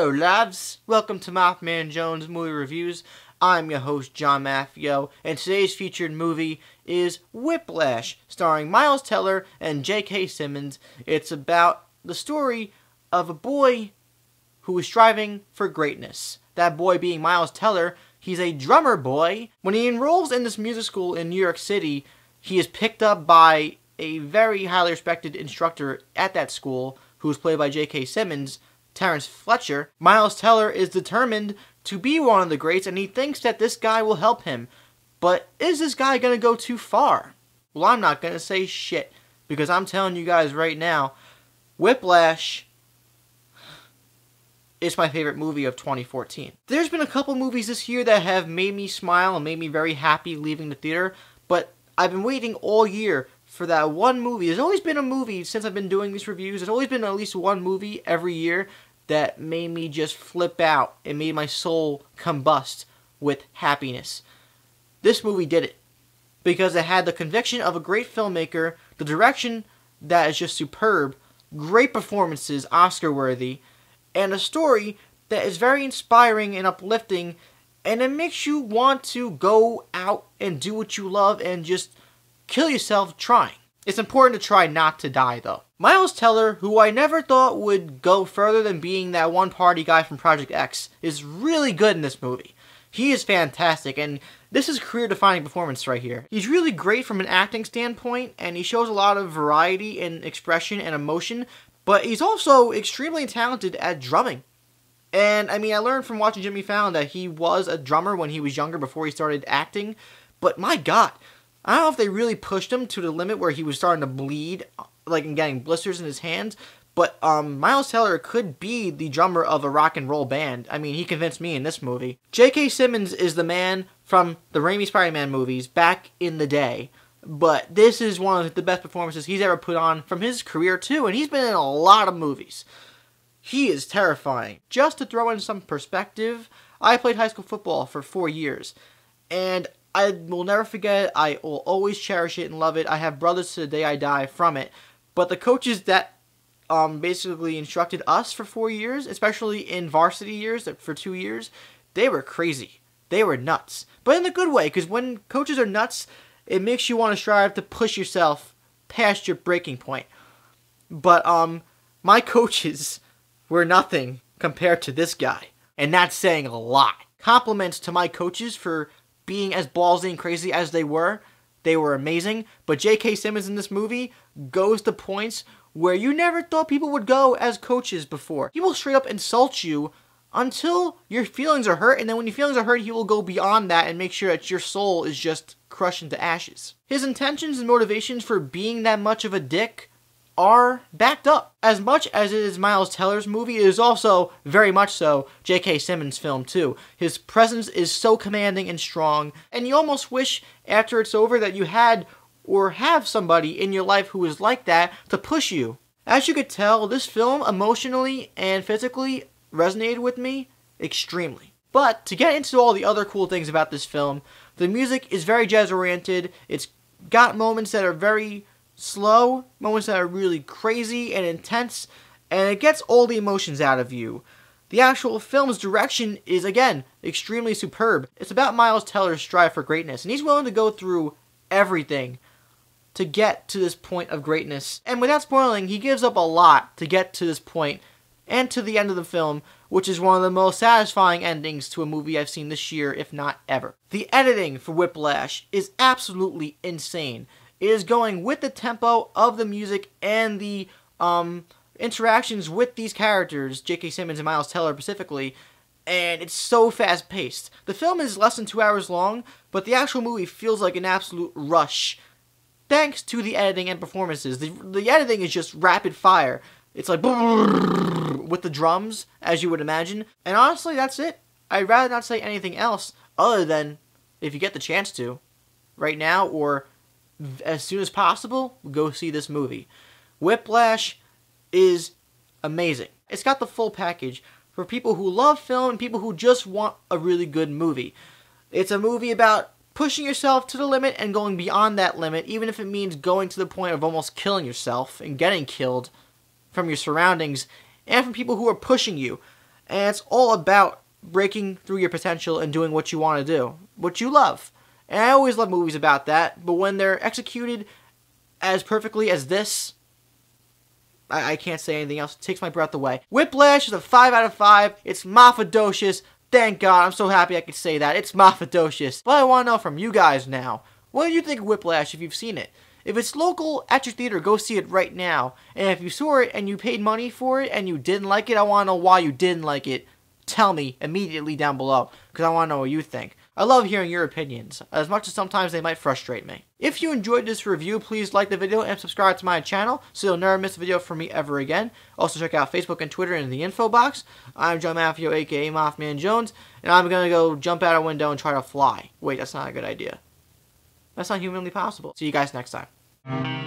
Hello lads, welcome to MaffmanJones Movie Reviews. I'm your host John Maffio, and today's featured movie is Whiplash, starring Miles Teller and J.K. Simmons. It's about the story of a boy who is striving for greatness. That boy being Miles Teller. He's a drummer boy. When he enrolls in this music school in New York City, he is picked up by a very highly respected instructor at that school, who is played by J.K. Simmons, Terrence Fletcher. Miles Teller is determined to be one of the greats, and he thinks that this guy will help him. But is this guy going to go too far? Well, I'm not going to say shit, because I'm telling you guys right now, Whiplash is my favorite movie of 2014. There's been a couple movies this year that have made me smile and made me very happy leaving the theater, but I've been waiting all year for that one movie. There's always been a movie since I've been doing these reviews. There's always been at least one movie every year that made me just flip out and made my soul combust with happiness. This movie did it because it had the conviction of a great filmmaker, the direction that is just superb, great performances, Oscar-worthy, and a story that is very inspiring and uplifting, and it makes you want to go out and do what you love and just kill yourself trying. It's important to try not to die, though. Miles Teller, who I never thought would go further than being that one party guy from Project X, is really good in this movie. He is fantastic, and this is a career-defining performance right here. He's really great from an acting standpoint, and he shows a lot of variety in expression and emotion, but he's also extremely talented at drumming. And, I mean, I learned from watching Jimmy Fallon that he was a drummer when he was younger before he started acting, but my God, I don't know if they really pushed him to the limit where he was starting to bleed, like, and getting blisters in his hands, but Miles Teller could be the drummer of a rock and roll band. I mean, he convinced me in this movie. J.K. Simmons is the man from the Raimi Spider-Man movies back in the day, but this is one of the best performances he's ever put on from his career, too, and he's been in a lot of movies. He is terrifying. Just to throw in some perspective, I played high school football for 4 years, and I will never forget it. I will always cherish it and love it. I have brothers to the day I die from it, but the coaches that basically instructed us for 4 years, especially in varsity years, for 2 years, they were crazy. They were nuts, but in a good way, because when coaches are nuts, it makes you want to strive to push yourself past your breaking point. But my coaches were nothing compared to this guy, and that's saying a lot. Compliments to my coaches for being as ballsy and crazy as they were. They were amazing, but J.K. Simmons in this movie goes to points where you never thought people would go as coaches before. He will straight up insult you until your feelings are hurt, and then when your feelings are hurt, he will go beyond that and make sure that your soul is just crushed into ashes. His intentions and motivations for being that much of a dick are backed up. As much as it is Miles Teller's movie, it is also very much so J.K. Simmons' film too. His presence is so commanding and strong, and you almost wish after it's over that you had or have somebody in your life who is like that to push you. As you could tell, this film emotionally and physically resonated with me extremely. But to get into all the other cool things about this film, the music is very jazz-oriented. It's got moments that are very slow, moments that are really crazy and intense, and it gets all the emotions out of you. The actual film's direction is, again, extremely superb. It's about Miles Teller's strive for greatness, and he's willing to go through everything to get to this point of greatness. And without spoiling, he gives up a lot to get to this point and to the end of the film, which is one of the most satisfying endings to a movie I've seen this year, if not ever. The editing for Whiplash is absolutely insane. It is going with the tempo of the music and the interactions with these characters, J.K. Simmons and Miles Teller specifically, and it's so fast-paced. The film is less than 2 hours long, but the actual movie feels like an absolute rush, thanks to the editing and performances. The editing is just rapid fire. It's like with the drums, as you would imagine, and honestly, that's it. I'd rather not say anything else other than, if you get the chance to, right now or as soon as possible, go see this movie. Whiplash is amazing. It's got the full package for people who love film and people who just want a really good movie. It's a movie about pushing yourself to the limit and going beyond that limit, even if it means going to the point of almost killing yourself and getting killed from your surroundings and from people who are pushing you. And it's all about breaking through your potential and doing what you want to do, what you love. And I always love movies about that, but when they're executed as perfectly as this, I can't say anything else. It takes my breath away. Whiplash is a 5 out of 5. It's Maffadocious. Thank God. I'm so happy I could say that. It's Maffadocious. But I want to know from you guys now. What do you think of Whiplash if you've seen it? If it's local at your theater, go see it right now. And if you saw it and you paid money for it and you didn't like it, I want to know why you didn't like it. Tell me immediately down below, because I want to know what you think. I love hearing your opinions, as much as sometimes they might frustrate me. If you enjoyed this review, please like the video and subscribe to my channel so you'll never miss a video from me ever again. Also check out Facebook and Twitter in the info box. I'm John Maffio, aka MaffmanJones, and I'm going to go jump out a window and try to fly. Wait, that's not a good idea. That's not humanly possible. See you guys next time.